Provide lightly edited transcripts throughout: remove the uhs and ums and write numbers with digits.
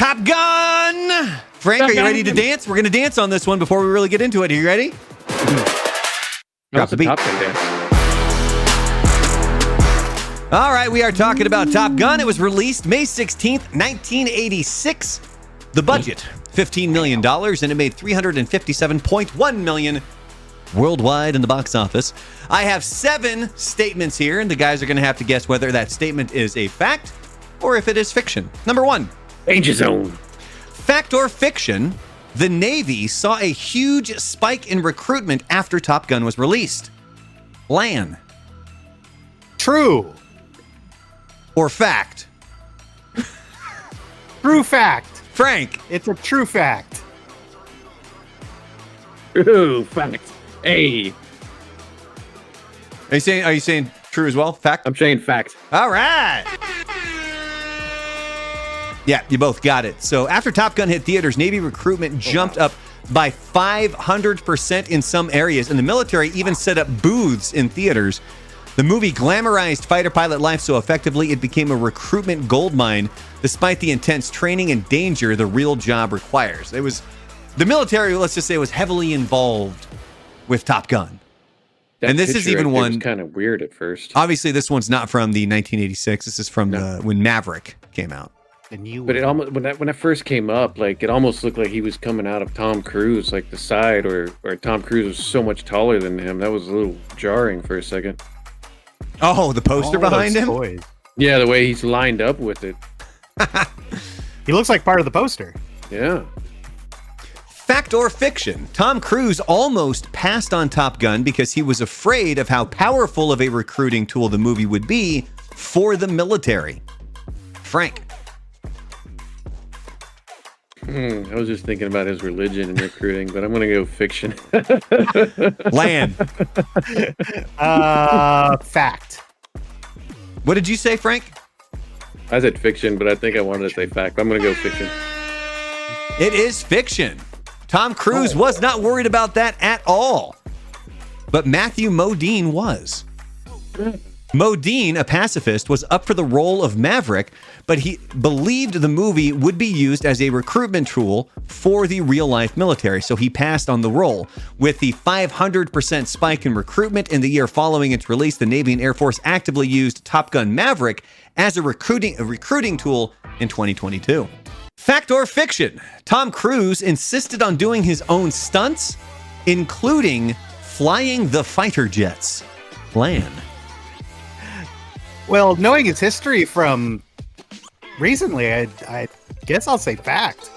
Top Gun! Frank, are you ready to dance? We're going to dance on this one before we really get into it. Are you ready? Drop the beat. Top Gun dance. All right, we are talking about Top Gun. It was released May 16th, 1986. The budget, $15 million, and it made $357.1 million worldwide in the box office. I have 7 statements here, and the guys are going to have to guess whether that statement is a fact or if it is fiction. Number 1. Danger Zone. Fact or fiction, the Navy saw a huge spike in recruitment after Top Gun was released. Lan. True. Or fact? True fact. Frank. It's a true fact. True fact. Hey. Are you saying true as well? Fact? I'm saying fact. All right. Yeah, you both got it. So after Top Gun hit theaters, Navy recruitment jumped up by 500% in some areas, and the military even set up booths in theaters. The movie glamorized fighter pilot life so effectively it became a recruitment goldmine, despite the intense training and danger the real job requires. It was the military, let's just say, was heavily involved with Top Gun. And this is even one kind of weird at first. Obviously, this one's not from the 1986. This is from when Maverick came out. But it almost when that first came up, like it almost looked like he was coming out of Tom Cruise, like the side, or Tom Cruise was so much taller than him. That was a little jarring for a second. Oh, the poster behind him? Toys. Yeah, the way he's lined up with it. He looks like part of the poster. Yeah. Fact or fiction? Tom Cruise almost passed on Top Gun because he was afraid of how powerful of a recruiting tool the movie would be for the military. Frank. I was just thinking about his religion and recruiting, but I'm going to go fiction. Lan. Fact. What did you say, Frank? I said fiction, but I think I wanted to say fact. I'm going to go fiction. It is fiction. Tom Cruise was not worried about that at all. But Matthew Modine was. Modine, a pacifist, was up for the role of Maverick, but he believed the movie would be used as a recruitment tool for the real-life military, so he passed on the role. With the 500% spike in recruitment in the year following its release, the Navy and Air Force actively used Top Gun Maverick as a recruiting tool in 2022. Fact or fiction? Tom Cruise insisted on doing his own stunts, including flying the fighter jets. Lan. Well, knowing his history from recently, I guess I'll say fact.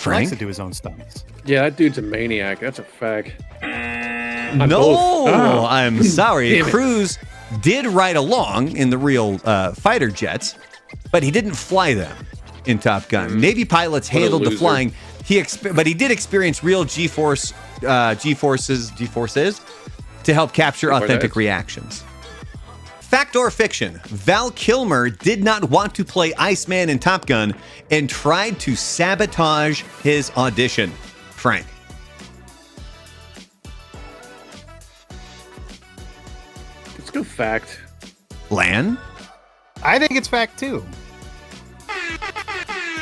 He likes to do his own stunts. Yeah, that dude's a maniac. That's a fact. No, I'm sorry. Cruise did ride along in the real fighter jets, but he didn't fly them in Top Gun. Navy pilots handled the flying. But he did experience real G-forces to help capture authentic reactions. Fact or fiction? Val Kilmer did not want to play Iceman in Top Gun and tried to sabotage his audition. Frank. Let's go fact. Lan? I think it's fact too.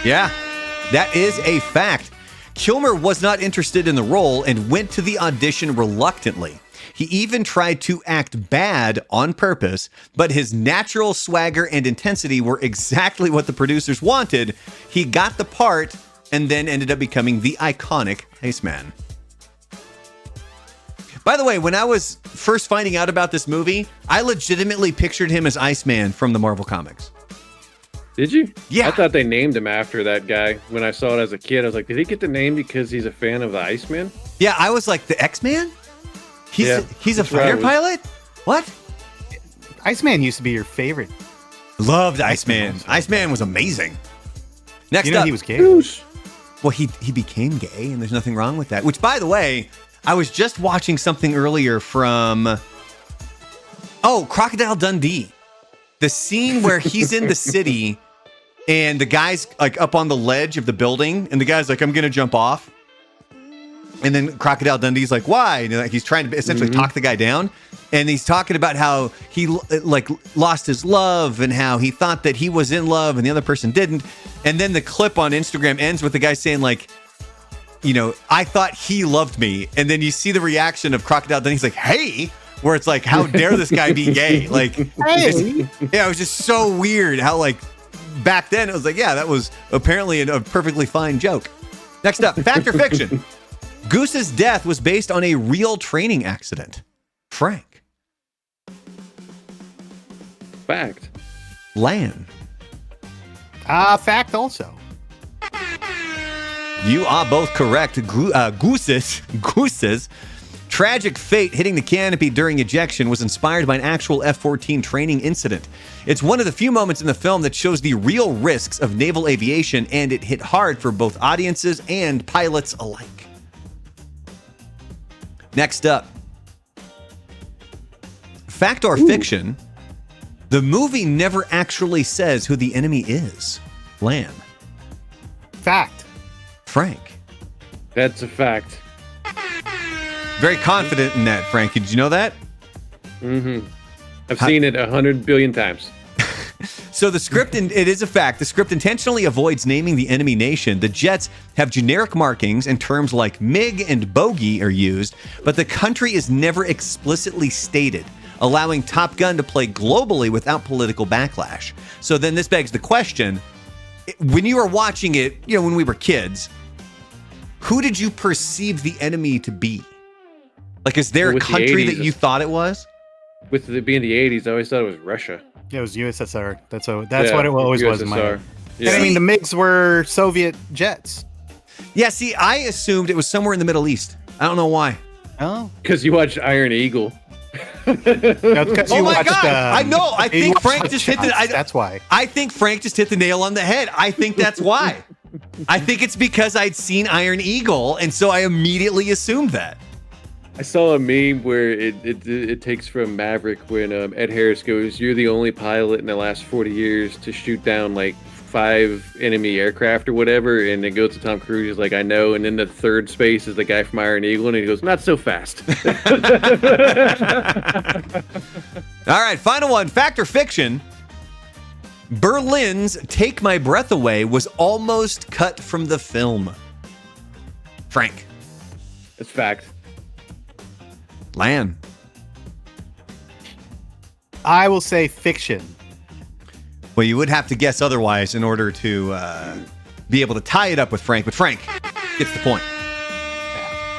Yeah, that is a fact. Kilmer was not interested in the role and went to the audition reluctantly. He even tried to act bad on purpose, but his natural swagger and intensity were exactly what the producers wanted. He got the part and then ended up becoming the iconic Iceman. By the way, when I was first finding out about this movie, I legitimately pictured him as Iceman from the Marvel Comics. Did you? Yeah. I thought they named him after that guy. When I saw it as a kid, I was like, did he get the name because he's a fan of the Iceman? Yeah, I was like, the X-Man? He's a fighter pilot? What? Iceman used to be your favorite. Loved Iceman. Iceman was amazing. Next up, he was gay. Goose. Well, he became gay, and there's nothing wrong with that. Which, by the way, I was just watching something earlier from Crocodile Dundee. The scene where he's in the city and the guy's like up on the ledge of the building, and the guy's like, I'm gonna jump off. And then Crocodile Dundee's like, why? And he's trying to essentially talk the guy down. And he's talking about how he like lost his love and how he thought that he was in love and the other person didn't. And then the clip on Instagram ends with the guy saying like, you know, I thought he loved me. And then you see the reaction of Crocodile. Then he's like, hey, where it's like, how dare this guy be gay? Like, Hey. yeah, it was just so weird how like back then it was like, yeah, that was apparently a perfectly fine joke. Next up, fact or fiction? Goose's death was based on a real training accident. Frank. Fact. Lan. Fact also. You are both correct. Goose's tragic fate hitting the canopy during ejection was inspired by an actual F-14 training incident. It's one of the few moments in the film that shows the real risks of naval aviation, and it hit hard for both audiences and pilots alike. Next up, fact or fiction? The movie never actually says who the enemy is. Lan. Fact. Frank. That's a fact. Very confident in that, Frank. Did you know that? Mm-hmm. I've seen it 100 billion times. So the script, it is a fact, the script intentionally avoids naming the enemy nation. The jets have generic markings and terms like MiG and bogey are used, but the country is never explicitly stated, allowing Top Gun to play globally without political backlash. So then this begs the question, when you were watching it, you know, when we were kids, who did you perceive the enemy to be? Like, is there a country that you thought it was? With it being the 80s, I always thought it was Russia. Yeah, it was USSR. That's what it always was in my head. Yeah. I mean, the MiGs were Soviet jets. Yeah, see, I assumed it was somewhere in the Middle East. I don't know why. Oh. Because you watched Iron Eagle. No, Oh my God! I know. I you think watched Frank Hot just hit the. Shots, that's why. I think Frank just hit the nail on the head. I think that's why. I think it's because I'd seen Iron Eagle, and so I immediately assumed that. I saw a meme where it takes from Maverick when Ed Harris goes, "You're the only pilot in the last 40 years to shoot down like 5 enemy aircraft or whatever," and it goes to Tom Cruise. He's like, "I know," and then the third space is the guy from Iron Eagle, and he goes, "Not so fast." All right, final one. Fact or fiction? Berlin's "Take My Breath Away" was almost cut from the film. Frank. It's fact. Lan. I will say fiction. Well, you would have to guess otherwise in order to be able to tie it up with Frank, but Frank gets the point.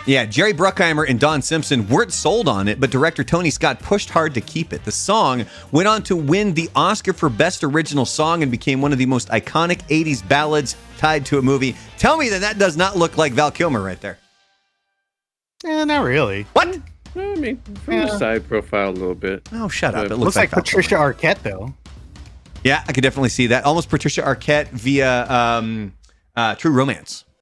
Yeah, Jerry Bruckheimer and Don Simpson weren't sold on it, but director Tony Scott pushed hard to keep it. The song went on to win the Oscar for Best Original Song and became one of the most iconic 80s ballads tied to a movie. Tell me that does not look like Val Kilmer right there. Not really. What? I mean, from the side profile a little bit. Oh, shut up. It Looks like Val Patricia Kilmer. Arquette, though. Yeah, I could definitely see that. Almost Patricia Arquette via True Romance.